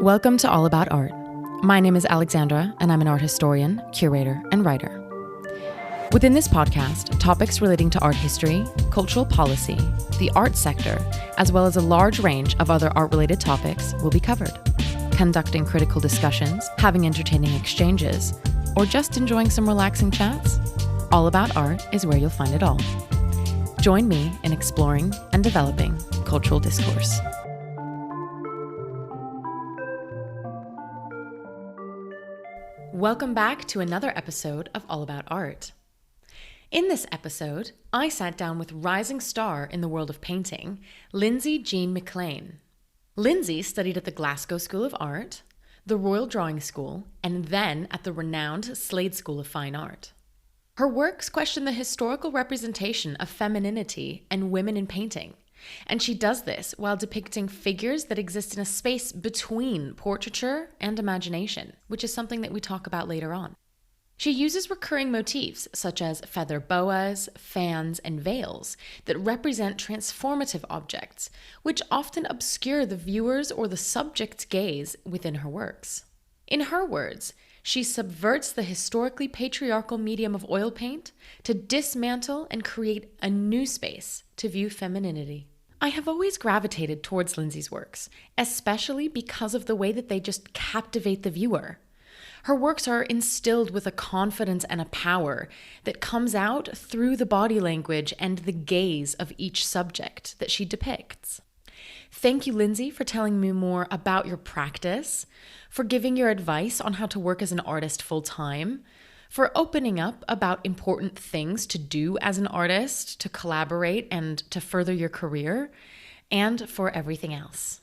Welcome to All About Art. My name is Alexandra, and I'm an art historian, curator, and writer. Within this podcast, topics relating to art history, cultural policy, the art sector, as well as a large range of other art-related topics will be covered. Conducting critical discussions, having entertaining exchanges, or just enjoying some relaxing chats, All About Art is where you'll find it all. Join me in exploring and developing cultural discourse. Welcome back to another episode of All About Art. In this episode, I sat down with rising star in the world of painting, Lindsey Jean McLean. Lindsey studied at the Glasgow School of Art, the Royal Drawing School, and then at the renowned Slade School of Fine Art. Her works question the historical representation of femininity and women in painting, and she does this while depicting figures that exist in a space between portraiture and imagination, which is something that we talk about later on. She uses recurring motifs such as feather boas, fans, and veils that represent transformative objects, which often obscure the viewer's or the subject's gaze within her works. In her words, she subverts the historically patriarchal medium of oil paint to dismantle and create a new space to view femininity. I have always gravitated towards Lindsey's works, especially because of the way that they just captivate the viewer. Her works are instilled with a confidence and a power that comes out through the body language and the gaze of each subject that she depicts. Thank you, Lindsey, for telling me more about your practice, for giving your advice on how to work as an artist full-time, for opening up about important things to do as an artist, to collaborate and to further your career, and for everything else.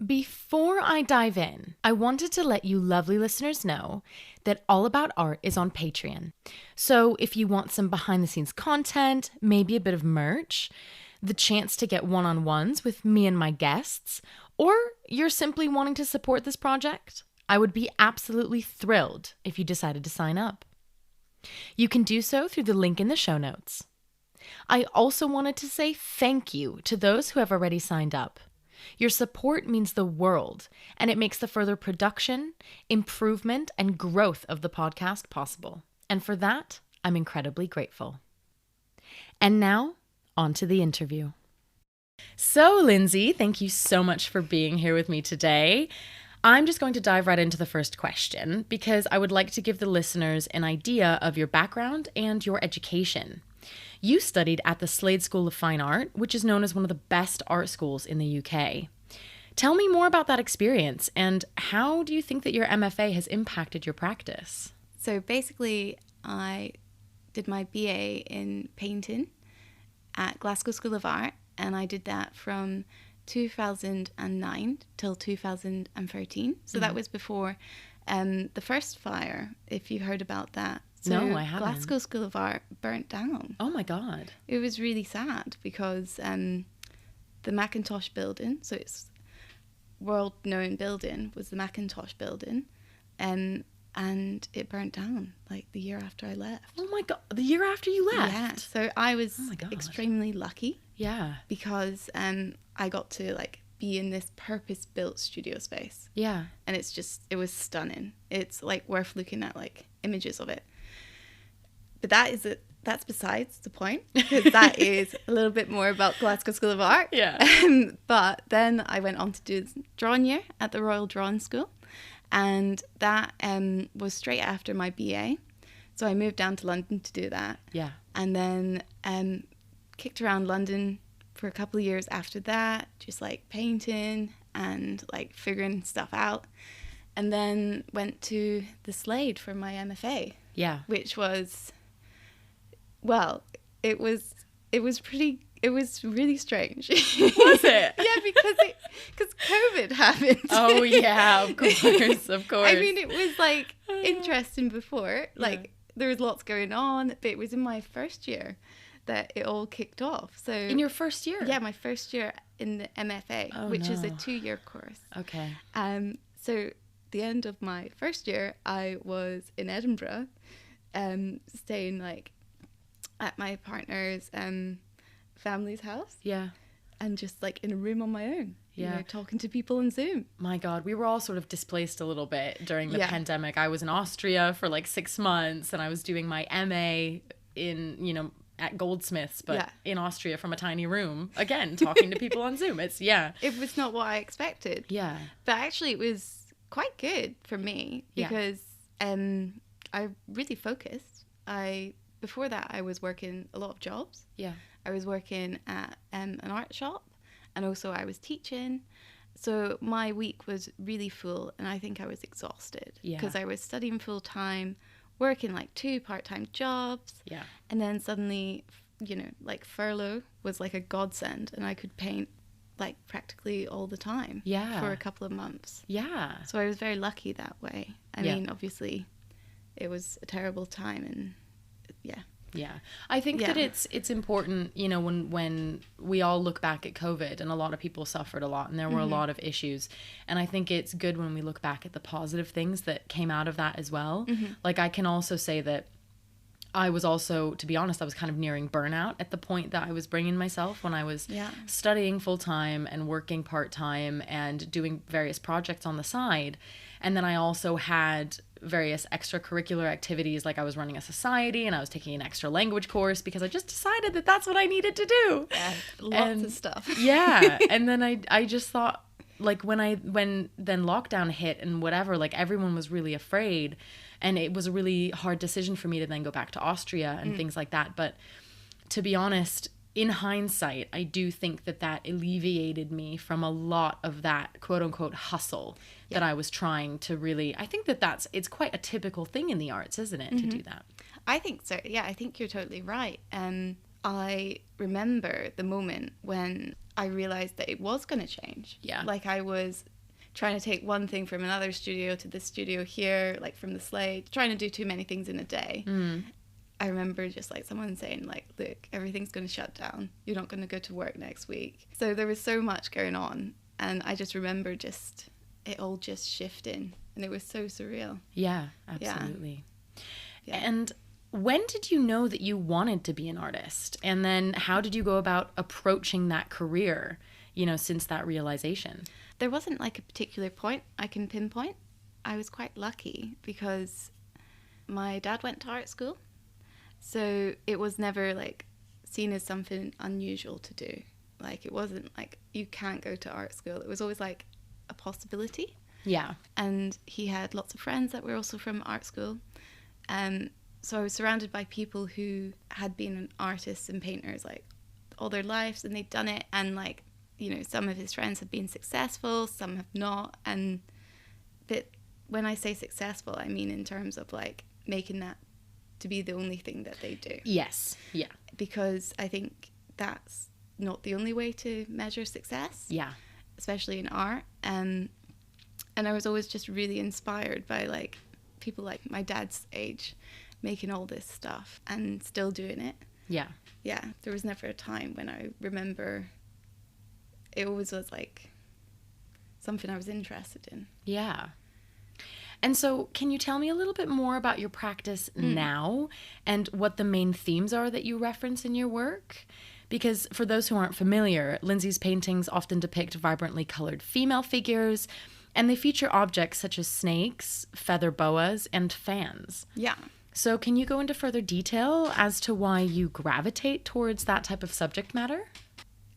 Before I dive in, I wanted to let you lovely listeners know that All About Art is on Patreon. So if you want some behind-the-scenes content, maybe a bit of merch, the chance to get one-on-ones with me and my guests, or you're simply wanting to support this project, I would be absolutely thrilled if you decided to sign up. You can do so through the link in the show notes. I also wanted to say thank you to those who have already signed up. Your support means the world, and it makes the further production, improvement, and growth of the podcast possible. And for that, I'm incredibly grateful. And now, on to the interview. So, Lindsey, thank you so much for being here with me today. I'm just going to dive right into the first question because I would like to give the listeners an idea of your background and your education. You studied at the Slade School of Fine Art, which is known as one of the best art schools in the UK. Tell me more about that experience and how do you think that your MFA has impacted your practice? So basically, I did my BA in painting at Glasgow School of Art, and I did that from 2009 till 2013. So that was before the first fire, if you heard about that. So no, I haven't. Glasgow School of Art burnt down. Oh my God. It was really sad because the Macintosh building, so it's world-known building, was the Macintosh building, and it burnt down like the year after I left. Oh my God, the year after you left? Yeah, so I was extremely lucky. Yeah. Because I got to like be in this purpose-built studio space. Yeah. And it was stunning. It's like worth looking at like images of it. But that's besides the point, because that is a little bit more about Glasgow School of Art. Yeah. But then I went on to do drawing year at the Royal Drawing School, and that was straight after my BA. So I moved down to London to do that. Yeah. And then kicked around London for a couple of years after that, just like painting and like figuring stuff out. And then went to the Slade for my MFA. Yeah. Which was, well, it was really strange. Was it? Yeah, because COVID happened. Oh yeah, of course, of course. I mean, it was like interesting before, like there was lots going on, but it was in my first year that it all kicked off. So in your first year? Yeah, my first year in the MFA, which is a 2-year course. Okay. So the end of my first year, I was in Edinburgh, staying like at my partner's family's house. Yeah. and just like in a room on my own, Yeah. you know, talking to people on Zoom. My God, we were all sort of displaced a little bit during the Yeah. pandemic. I was in Austria for like 6 months, and I was doing my MA in, you know, at Goldsmiths, but Yeah. in Austria from a tiny room, again, talking to people on Zoom. It's, yeah. It was not what I expected. Yeah. But actually it was quite good for me Yeah. because I really focused. Before that, I was working a lot of jobs. Yeah. I was working at an art shop, and also I was teaching. So my week was really full, and I think I was exhausted Yeah. because I was studying full time, working like 2 part-time jobs. Yeah. And then suddenly, you know, like furlough was like a godsend, and I could paint like practically all the time. Yeah. For a couple of months. Yeah. So I was very lucky that way. I Yeah. mean, obviously, it was a terrible time, and yeah. Yeah. I think Yeah. that it's important, you know, when we all look back at COVID, and a lot of people suffered a lot, and there were a lot of issues. And I think it's good when we look back at the positive things that came out of that as well. Like, I can also say that I was also, to be honest, I was kind of nearing burnout at the point that I was bringing myself, when I was Yeah. studying full time and working part time and doing various projects on the side. And then I also had various extracurricular activities, like I was running a society and I was taking an extra language course because I just decided that that's what I needed to do. Yeah, lots of stuff. Yeah. And then I just thought, like, when then lockdown hit and whatever, like, everyone was really afraid, and it was a really hard decision for me to then go back to Austria and things like that. But to be honest, in hindsight, I do think that alleviated me from a lot of that quote unquote hustle that I was trying to really, I think it's quite a typical thing in the arts, isn't it, to do that? I think so. Yeah, I think you're totally right. I remember the moment when I realized that it was going to change. Yeah. Like, I was trying to take one thing from another studio to this studio here, like from the Slade, trying to do too many things in a day. I remember just like someone saying, like, look, everything's going to shut down. You're not going to go to work next week. So there was so much going on. And I just remember it all just shifting. And it was so surreal. Yeah, absolutely. Yeah. And when did you know that you wanted to be an artist? And then how did you go about approaching that career, you know, since that realization? There wasn't like a particular point I can pinpoint. I was quite lucky because my dad went to art school. So it was never like seen as something unusual to do. Like, it wasn't like you can't go to art school. It was always like a possibility. Yeah. And he had lots of friends that were also from art school. So I was surrounded by people who had been artists and painters like all their lives, and they'd done it. And like, you know, some of his friends have been successful, some have not. But when I say successful, I mean in terms of like making that to be the only thing that they do. Yes. Yeah. Because I think that's not the only way to measure success. Yeah. Especially in art. And I was always just really inspired by like people like my dad's age making all this stuff and still doing it. Yeah. Yeah. There was never a time when I remember it always was like something I was interested in. Yeah. And so can you tell me a little bit more about your practice now and what the main themes are that you reference in your work? Because for those who aren't familiar, Lindsey's paintings often depict vibrantly colored female figures, and they feature objects such as snakes, feather boas, and fans. Yeah. So can you go into further detail as to why you gravitate towards that type of subject matter?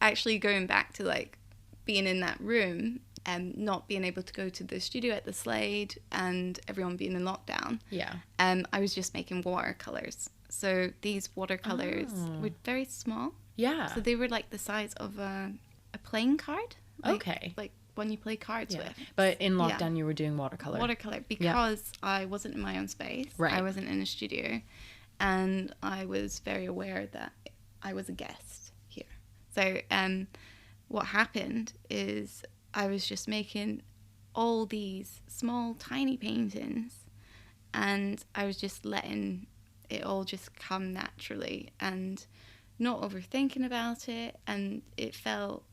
Actually, going back to like being in that room and not being able to go to the studio at the Slade and everyone being in lockdown. Yeah. I was just making watercolors. So these watercolors were very small. Yeah. So they were like the size of a playing card. Okay. Like one you play cards with. But in lockdown, you were doing watercolor. Watercolor, because I wasn't in my own space. Right. I wasn't in a studio. And I was very aware that I was a guest here. So what happened is I was just making all these small, tiny paintings, and I was just letting it all just come naturally and not overthinking about it. And it felt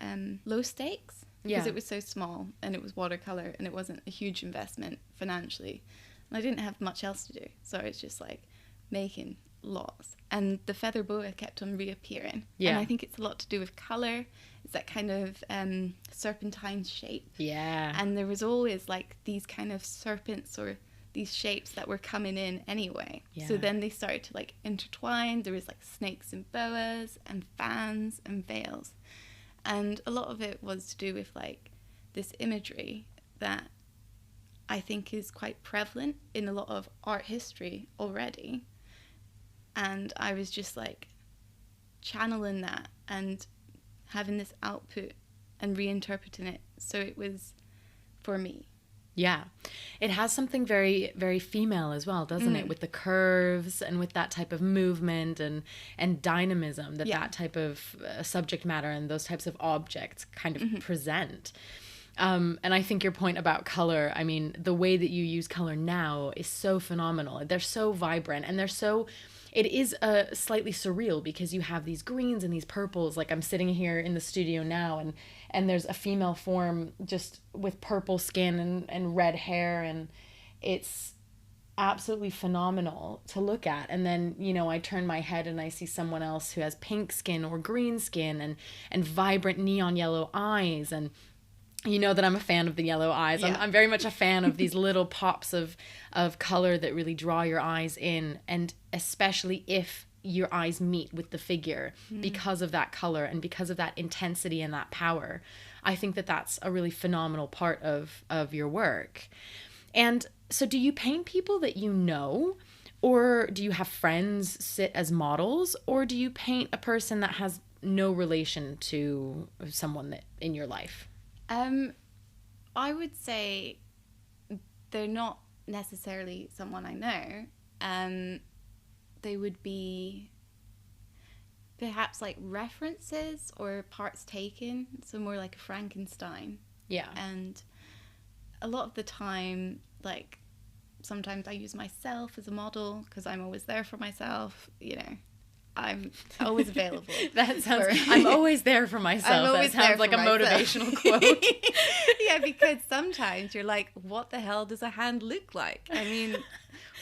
low stakes because it was so small and it was watercolor and it wasn't a huge investment financially. And I didn't have much else to do. So I was just like making lots. And the feather boa kept on reappearing. Yeah. And I think it's a lot to do with colour. It's that kind of serpentine shape. Yeah. And there was always like these kind of serpents or these shapes that were coming in anyway. Yeah. So then they started to like intertwine. There was like snakes and boas and fans and veils. And a lot of it was to do with like this imagery that I think is quite prevalent in a lot of art history already. And I was just like channeling that and having this output and reinterpreting it. So it was for me. Yeah. It has something very, very female as well, doesn't it? With the curves and with that type of movement and dynamism that type of subject matter and those types of objects kind of present. And I think your point about color, I mean, the way that you use color now is so phenomenal. They're so vibrant and it is slightly surreal because you have these greens and these purples. Like I'm sitting here in the studio now and there's a female form just with purple skin and red hair, and it's absolutely phenomenal to look at. And then, you know, I turn my head and I see someone else who has pink skin or green skin and vibrant neon yellow eyes, and you know that I'm a fan of the yellow eyes. Yeah. I'm very much a fan of these little pops of color that really draw your eyes in, and especially if your eyes meet with the figure because of that color and because of that intensity and that power. I think that that's a really phenomenal part of your work. And so do you paint people that you know, or do you have friends sit as models, or do you paint a person that has no relation to someone that in your life? I would say they're not necessarily someone I know. They would be perhaps like references or parts taken, so more like a Frankenstein. Yeah. And a lot of the time, like, sometimes I use myself as a model because I'm always there for myself, you know. I'm always available. That sounds. I'm always there for myself. That sounds like a motivational quote. Yeah, because sometimes you're like, "What the hell does a hand look like?" I mean,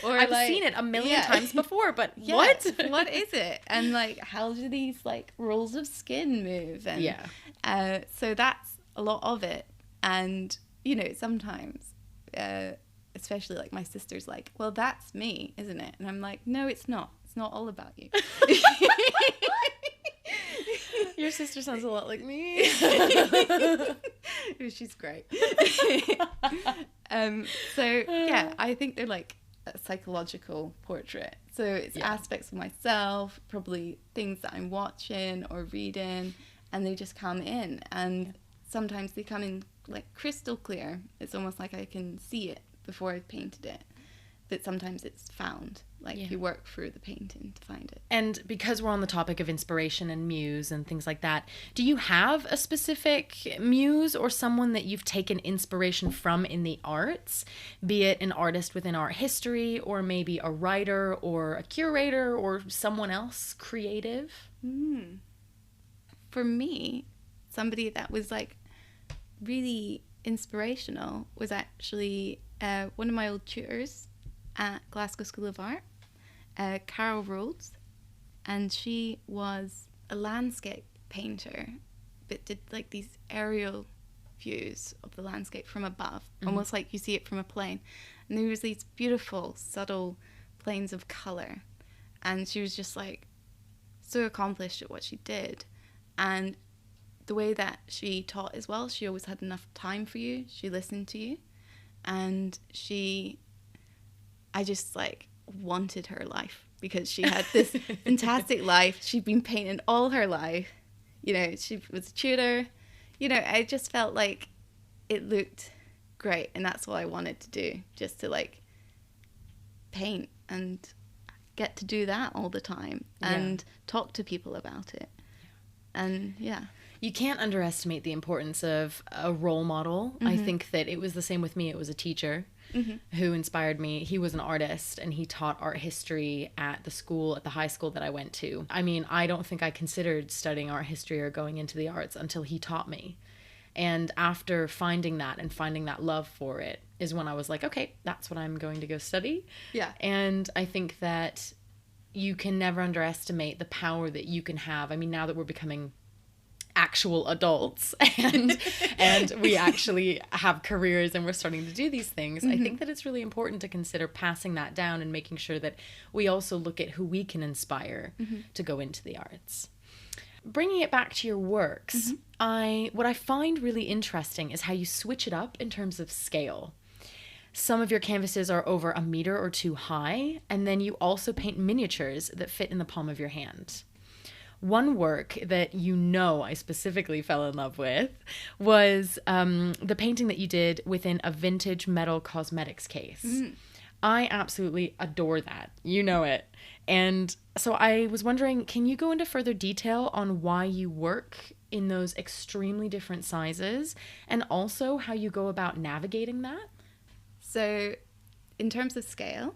or I've like, seen it a million times before, but yeah, what? What is it? And like, how do these like rolls of skin move? And so that's a lot of it. And you know, sometimes, especially like my sister's like, "Well, that's me, isn't it?" And I'm like, "No, it's not. It's not all about you." Your sister sounds a lot like me. She's great. So yeah, I think they're like a psychological portrait. So it's aspects of myself, probably things that I'm watching or reading, and they just come in. And sometimes they come in like crystal clear. It's almost like I can see it before I've painted it. But sometimes it's found, like you work through the painting to find it. And because we're on the topic of inspiration and muse and things like that, do you have a specific muse or someone that you've taken inspiration from in the arts, be it an artist within art history or maybe a writer or a curator or someone else creative? For me, somebody that was like really inspirational was actually one of my old tutors at Glasgow School of Art, Carol Rhodes, and she was a landscape painter, but did like these aerial views of the landscape from above, almost like you see it from a plane. And there was these beautiful, subtle planes of colour, and she was just like so accomplished at what she did. And the way that she taught as well, she always had enough time for you. She listened to you, and I just like wanted her life because she had this fantastic life. She'd been painting all her life. You know, she was a tutor. You know, I just felt like it looked great, and that's what I wanted to do, just to like paint and get to do that all the time and talk to people about it. And you can't underestimate the importance of a role model. I think that it was the same with me. It was a teacher who inspired me. He was an artist, and he taught art history at the high school that I went to. I mean, I don't think I considered studying art history or going into the arts until he taught me. And after finding that and finding that love for it is when I was like, okay, that's what I'm going to go study. Yeah. And I think that you can never underestimate the power that you can have. I mean, now that we're becoming actual adults and we actually have careers and we're starting to do these things, I think that it's really important to consider passing that down and making sure that we also look at who we can inspire to go into the arts. Bringing it back to your works, what I find really interesting is how you switch it up in terms of scale. Some of your canvases are over 1 meter or 2 high, and then you also paint miniatures that fit in the palm of your hand. One work that I specifically fell in love with was the painting that you did within a vintage metal cosmetics case. I absolutely adore that. You know it. And so I was wondering, can you go into further detail on why you work in those extremely different sizes and also how you go about navigating that? So in terms of scale,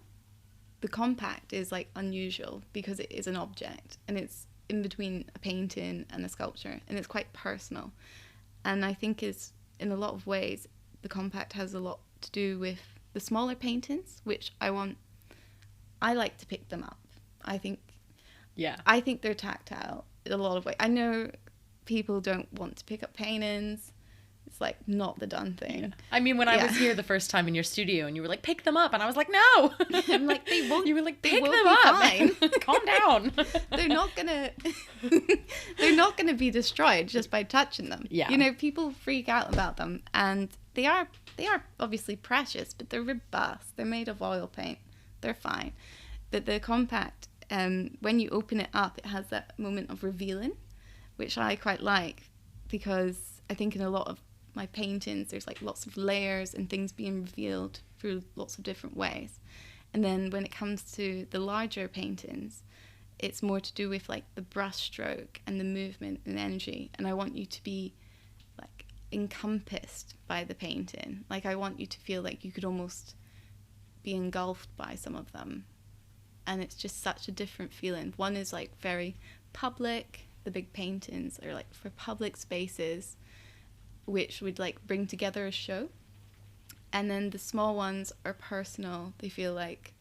the compact is like unusual because it is an object and it's in between a painting and a sculpture, and it's quite personal. And I think is in a lot of ways the compact has a lot to do with the smaller paintings, which I like to pick them up. I think they're tactile in a lot of ways. I know people don't want to pick up paintings. It's like not the done thing. Yeah. I mean, when I was here the first time in your studio and you were like, pick them up. And I was like, no. I'm like, they won't. You were like, pick them up. Fine. Calm down. They're not gonna be destroyed just by touching them. Yeah. You know, people freak out about them, and they are obviously precious, but they're robust. They're made of oil paint. They're fine. But the compact, when you open it up, it has that moment of revealing, which I quite like, because I think in a lot of my paintings there's like lots of layers and things being revealed through lots of different ways. And then when it comes to the larger paintings, it's more to do with like the brush stroke and the movement and energy, and I want you to be like encompassed by the painting. Like I want you to feel like you could almost be engulfed by some of them, and it's just such a different feeling. One is like very public. The big paintings are like for public spaces, which would like bring together a show. And then the small ones are personal. They feel like,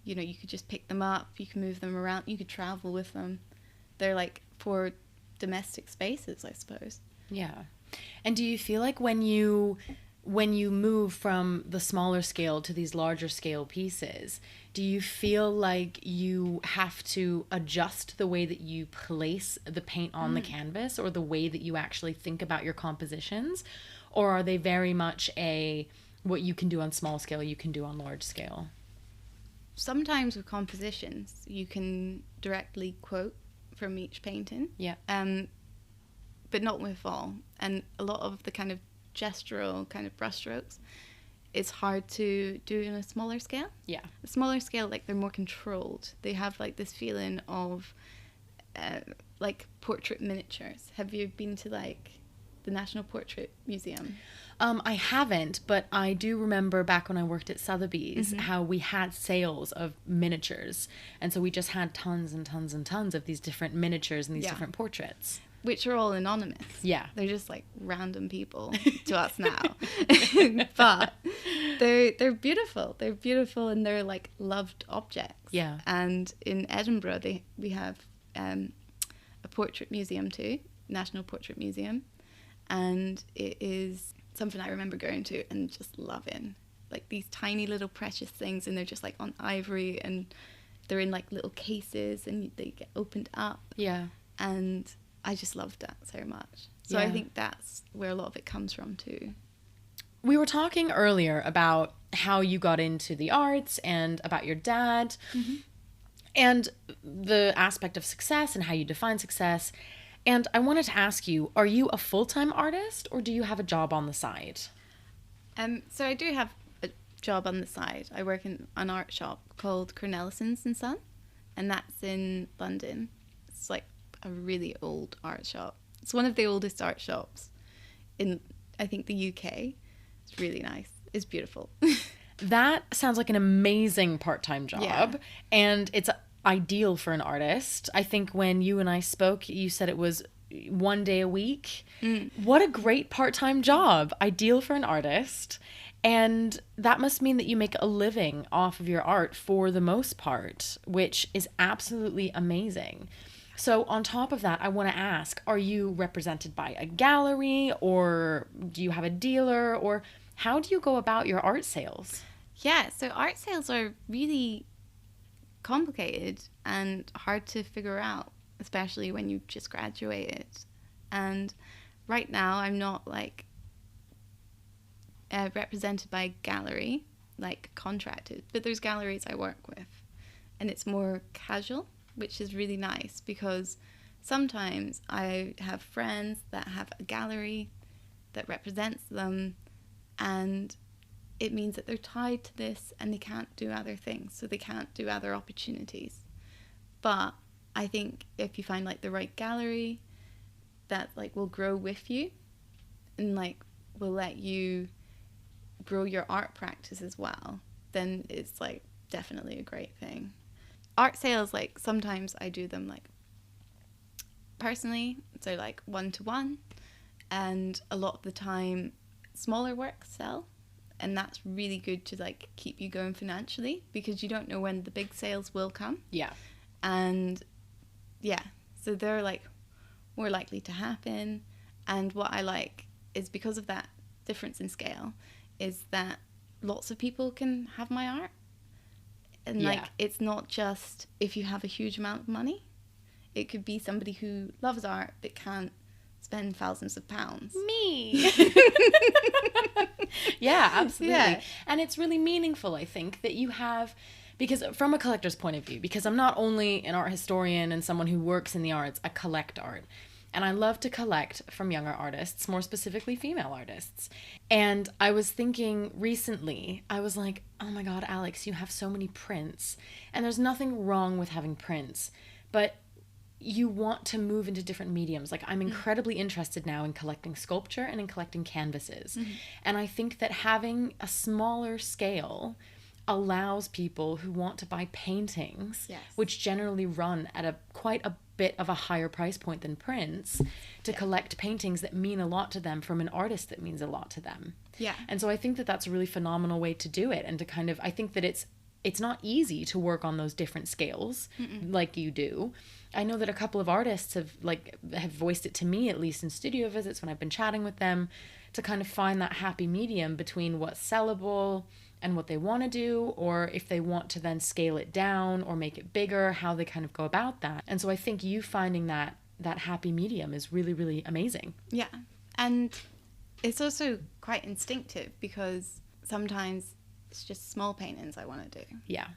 you know, you could just pick them up, you can move them around, you could travel with them. They're like for domestic spaces, I suppose. Yeah. And do you feel like when you move from the smaller scale to these larger scale pieces, do you feel like you have to adjust the way that you place the paint on the canvas, or the way that you actually think about your compositions? Or are they very much what you can do on small scale, you can do on large scale? Sometimes with compositions, you can directly quote from each painting. Yeah. But not with all. And a lot of the kind of gestural kind of brushstrokes, it's hard to do in a smaller scale. Yeah. A smaller scale, like they're more controlled. They have like this feeling of like portrait miniatures. Have you been to like the National Portrait Museum? I haven't, but I do remember back when I worked at Sotheby's how we had sales of miniatures. And so we just had tons and tons and tons of these different miniatures and these different portraits. Which are all anonymous. Yeah. They're just like random people to us now. But they're beautiful. They're beautiful, and they're like loved objects. Yeah. And in Edinburgh, we have a portrait museum too, National Portrait Museum. And it is something I remember going to and just loving. Like these tiny little precious things, and they're just like on ivory, and they're in like little cases, and they get opened up. Yeah. And I just loved that so much. So I think that's where a lot of it comes from too. We were talking earlier about how you got into the arts and about your dad and the aspect of success and how you define success. And I wanted to ask you, are you a full-time artist, or do you have a job on the side? So I do have a job on the side. I work in an art shop called Cornelison's and Son, and that's in London. It's like a really old art shop. It's one of the oldest art shops in, I think, the UK. It's really nice. It's beautiful. That sounds like an amazing part-time job, and it's ideal for an artist. I think when you and I spoke, you said it was 1 day a week. What a great part-time job. Ideal for an artist. And that must mean that you make a living off of your art for the most part, which is absolutely amazing. So on top of that, I want to ask, are you represented by a gallery, or do you have a dealer, or how do you go about your art sales? Yeah, so art sales are really complicated and hard to figure out, especially when you've just graduated. And right now I'm not like represented by a gallery, like contracted, but there's galleries I work with, and it's more casual, which is really nice because sometimes I have friends that have a gallery that represents them, and it means that they're tied to this and they can't do other things, so they can't do other opportunities. But I think if you find like the right gallery that like will grow with you and like will let you grow your art practice as well, then it's like definitely a great thing. Art sales, like sometimes I do them like personally, so like 1-to-1, and a lot of the time smaller works sell, and that's really good to like keep you going financially because you don't know when the big sales will come. Yeah. And yeah, so they're like more likely to happen. And what I like is because of that difference in scale is that lots of people can have my art. And like, it's not just if you have a huge amount of money. It could be somebody who loves art but can't spend thousands of pounds. Me. Yeah, absolutely. Yeah. And it's really meaningful, I think, that you have, because from a collector's point of view, because I'm not only an art historian and someone who works in the arts, I collect art. And I love to collect from younger artists, more specifically female artists. And I was thinking recently, I was like, oh my God, Alex, you have so many prints. And there's nothing wrong with having prints, but you want to move into different mediums. Like, I'm incredibly interested now in collecting sculpture and in collecting canvases. Mm-hmm. And I think that having a smaller scale allows people who want to buy paintings, which generally run at quite a bit of a higher price point than prints, to collect paintings that mean a lot to them from an artist that means a lot to them. Yeah. And so I think that that's a really phenomenal way to do it, and to kind of, I think that it's not easy to work on those different scales like you do. I know that a couple of artists have voiced it to me, at least in studio visits when I've been chatting with them, to kind of find that happy medium between what's sellable and what they want to do, or if they want to then scale it down or make it bigger, how they kind of go about that. And so I think you finding that happy medium is really, really amazing. Yeah. And it's also quite instinctive because sometimes it's just small paintings I want to do. Yeah.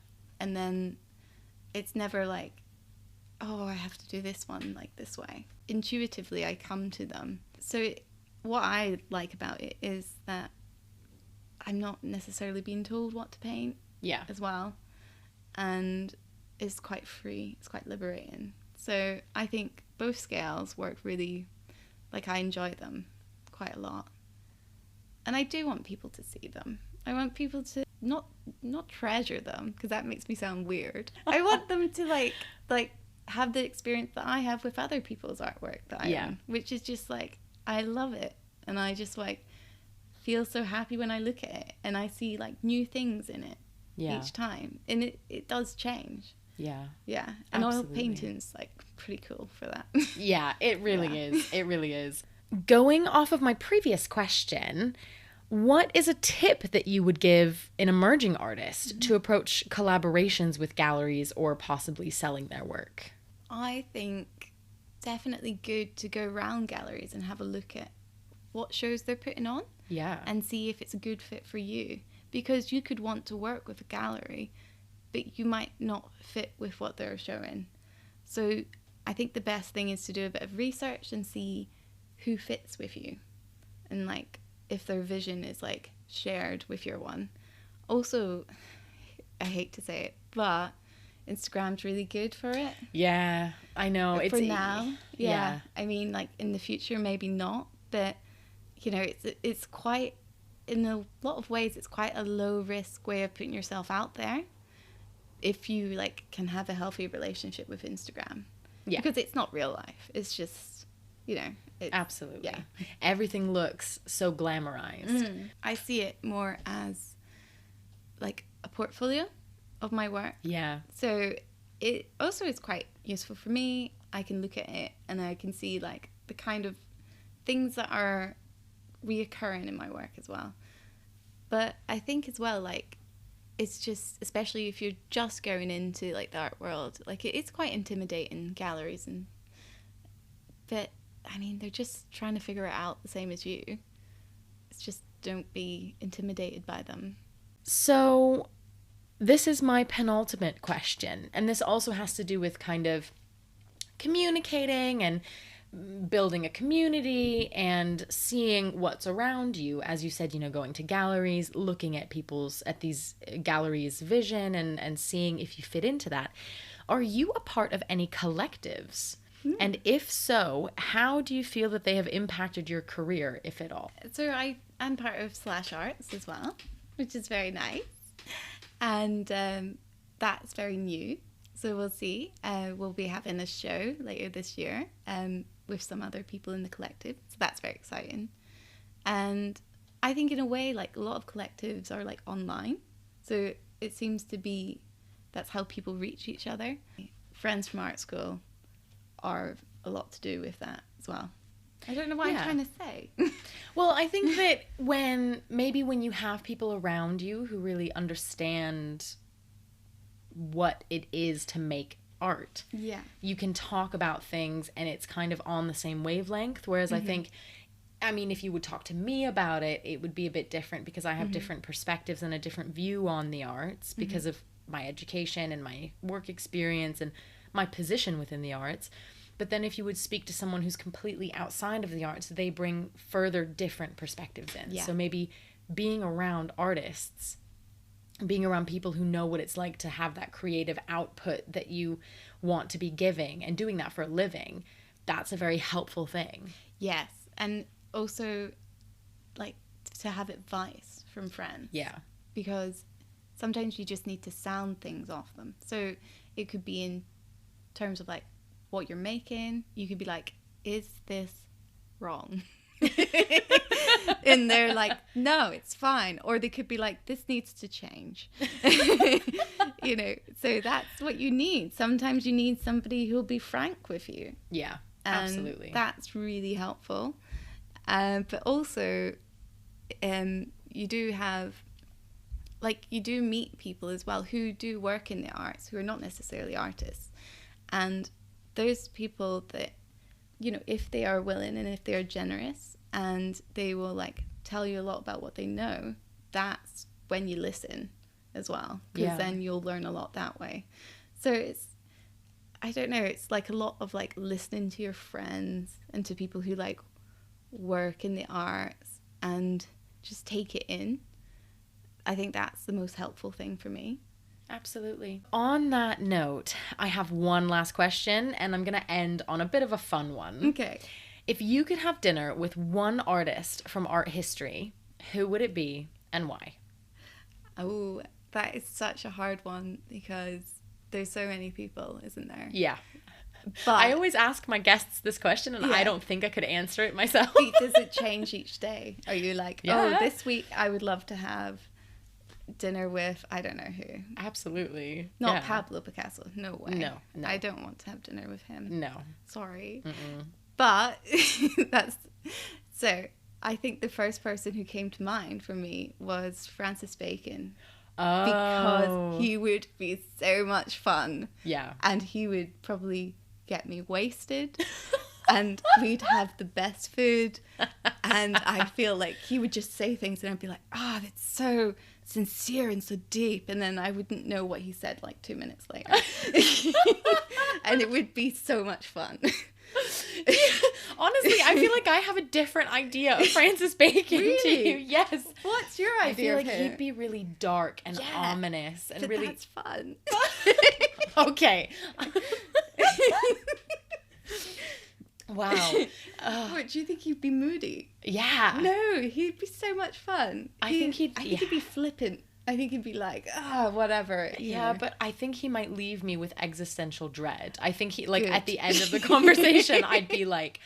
And then it's never like, oh, I have to do this one like this way. Intuitively, I come to them. So what I like about it is that I'm not necessarily being told what to paint as well. And it's quite free. It's quite liberating. So I think both scales work really, like I enjoy them quite a lot. And I do want people to see them. I want people to not treasure them, because that makes me sound weird. I want them to like have the experience that I have with other people's artwork that I own, which is just like, I love it. And I just like feel so happy when I look at it and I see like new things in it each time. And it does change. Yeah. Yeah. And oil painting's like pretty cool for that. Yeah, it really is. It really is. Going off of my previous question, what is a tip that you would give an emerging artist to approach collaborations with galleries or possibly selling their work? I think definitely good to go around galleries and have a look at what shows they're putting on. Yeah. And see if it's a good fit for you. Because you could want to work with a gallery, but you might not fit with what they're showing. So I think the best thing is to do a bit of research and see who fits with you. And like if their vision is like shared with your one. Also, I hate to say it, but Instagram's really good for it. Yeah, I know. For now. Yeah. I mean, like in the future, maybe not, but you know, it's quite, in a lot of ways, it's quite a low risk way of putting yourself out there if you like can have a healthy relationship with Instagram. Yeah. Because it's not real life. It's just, you know, Absolutely. Yeah. Everything looks so glamorized. I see it more as like a portfolio of my work. Yeah. So it also is quite useful for me. I can look at it and I can see like the kind of things that are reoccurring in my work as well. But I think as well, like, it's just, especially if you're just going into like the art world, like it's quite intimidating, galleries, but I mean, they're just trying to figure it out the same as you. It's just, don't be intimidated by them. So this is my penultimate question, and this also has to do with kind of communicating and building a community and seeing what's around you. As you said, going to galleries, looking at these galleries' vision and seeing if you fit into that. Are you a part of any collectives? And if so, how do you feel that they have impacted your career, if at all? So I'm part of Slash Arts as well, which is very nice. And that's very new. So we'll see. We'll be having a show later this year with some other people in the collective. So that's very exciting. And I think in a way, like, a lot of collectives are like online. So it seems to be that's how people reach each other. Friends from art school are a lot to do with that as well. I don't know what I'm trying to say. Well, I think that when you have people around you who really understand what it is to make art, you can talk about things and it's kind of on the same wavelength. Whereas I think, if you would talk to me about it, it would be a bit different because I have different perspectives and a different view on the arts because of my education and my work experience and my position within the arts. But then if you would speak to someone who's completely outside of the arts, they bring further different perspectives in. So maybe being around artists, being around people who know what it's like to have that creative output that you want to be giving and doing that for a living, that's a very helpful thing. Yes. And also, like, to have advice from friends. Yeah. Because sometimes you just need to sound things off them. So it could be in terms of like what you're making. You could be like, is this wrong? And they're like, no, it's fine. Or they could be like, this needs to change. So that's what you need. Sometimes you need somebody who'll be frank with you. Yeah, absolutely. That's really helpful. But also, you do meet people as well who do work in the arts, who are not necessarily artists. And those people that, if they are willing and if they are generous and they will like tell you a lot about what they know, that's when you listen as well, because then you'll learn a lot that way. So it's like a lot of like listening to your friends and to people who like work in the arts and just take it in. I think that's the most helpful thing for me. Absolutely. On that note, I have one last question, and I'm going to end on a bit of a fun one. Okay. If you could have dinner with one artist from art history, who would it be and why? Oh, that is such a hard one because there's so many people, isn't there? Yeah. But I always ask my guests this question, and I don't think I could answer it myself. Does it change each day? Are you like, this week I would love to have dinner with I don't know who? Absolutely. Not Pablo Picasso. No way. No. I don't want to have dinner with him. No. Sorry. But so I think the first person who came to mind for me was Francis Bacon. Oh. Because he would be so much fun. Yeah. And he would probably get me wasted. And we'd have the best food. And I feel like he would just say things and I'd be like, that's so sincere and so deep. And then I wouldn't know what he said like 2 minutes later. And it would be so much fun. Honestly, I feel like I have a different idea of Francis Bacon to you. Yes. What's your idea? I feel like he'd be really dark and ominous and really. That's fun. Okay. Wow. What, do you think he'd be moody? Yeah. No, he'd be so much fun. I think he'd be flippant. I think he'd be like, whatever. Yeah, but I think he might leave me with existential dread. I think he, like, at the end of the conversation, I'd be like,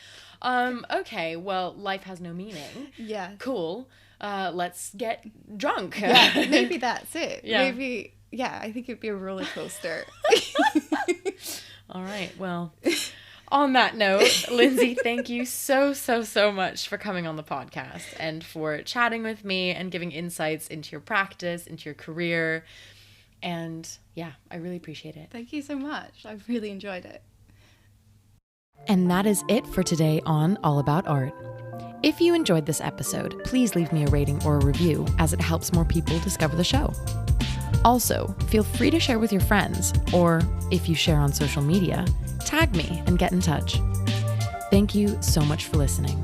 Okay, well, life has no meaning. Yeah. Cool. Let's get drunk. Yeah, maybe that's it. Yeah. Maybe, yeah, I think it'd be a roller coaster. All right, well, on that note, Lindsey, thank you so much for coming on the podcast and for chatting with me and giving insights into your practice, into your career. And yeah, I really appreciate it. Thank you so much. I've really enjoyed it. And that is it for today on All About Art. If you enjoyed this episode, please leave me a rating or a review, as it helps more people discover the show. Also, feel free to share with your friends, or if you share on social media, tag me and get in touch. Thank you so much for listening.